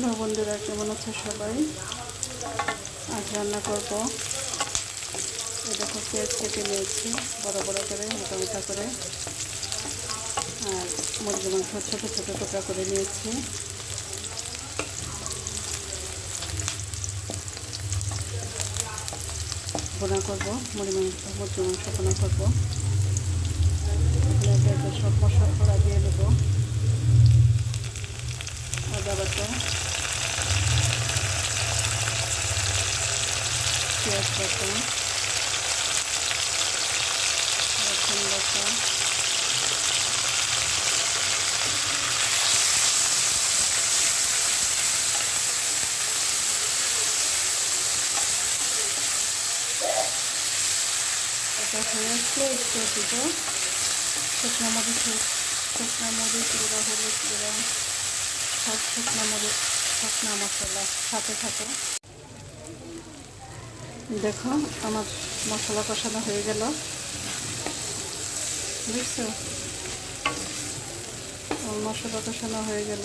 Hello বন্ধুরা, কেমন আছে সবাই? আজ রান্না করব। এই দেখো, পেঁয়াজ কেটে নিয়েছি বড় বড় করে, মোটা মোটা করে। আর মুরগির মাংস ছোটো ছোটো টুকরা করে নিয়েছি। বোনা করবো, মুরগির মাংস বোনা করবো। এখানে সব মশলা দিয়ে দেবো। আদা বাটা, পেঁয়াজ বাটা, রসুন বাটা, এটা হয়ে আসলে একটু দিব শুকনো মরিচ গুঁড়া, হলুদ গুঁড়া, সব শুকনো মশলা সাথে থাকে। দেখো, আমার মশলা কষানো হয়ে গেল, বুঝছো? আমার মশলা কষানো হয়ে গেল।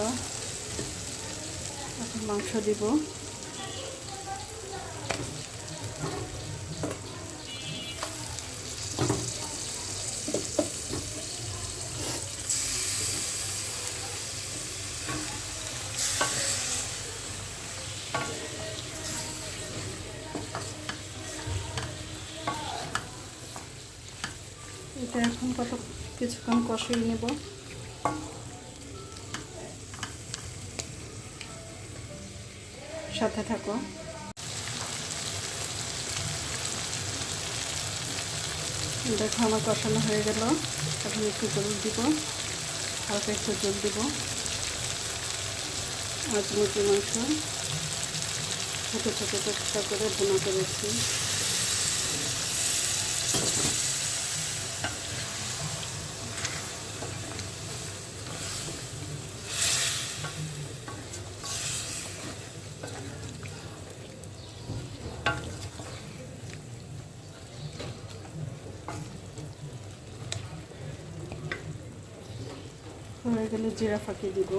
এখন মাংস দিব। এটা এখন কিছুক্ষণ কষিয়ে নেব। সাথে থাকো। দেখো, আমার কষানো হয়ে গেল। এখন একটু জল দিব, হালকা একটু জল দিব। আজ মুরগির মাংস ছোটো ছোটো টুকরা করে ভুনা করেছি। হয়ে গেলে জিরা ফাঁকি দিব।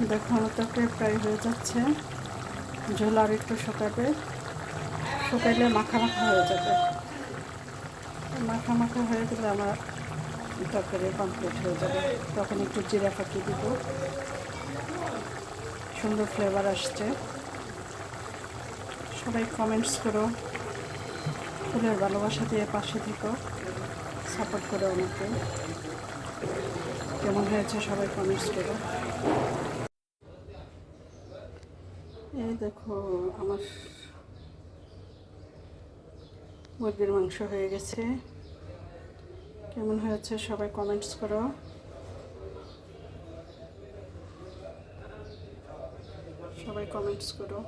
দেখো, আমার তরকারি প্রায় হয়ে যাচ্ছে। ঝোল আর একটু শুকাইলে মাখা মাখা হয়ে যাবে। মাখা মাখা হয়ে গেলে আমার তরকারি কমপ্লিট হয়ে যাবে। তখন একটু জিরা ফাঁকি দিব, সুন্দর ফ্লেভার আসছে। সবাই কমেন্টস করো, ফুলের ভালোবাসা দিয়ে পাশে থেকো, সাপোর্ট করো আমাকে। কেমন হয়েছে সবাই কমেন্টস করো। এই দেখো, আমার মুরগির মাংস হয়ে গেছে। কেমন হয়েছে সবাই কমেন্টস করো। সবাই কমেন্টস করো।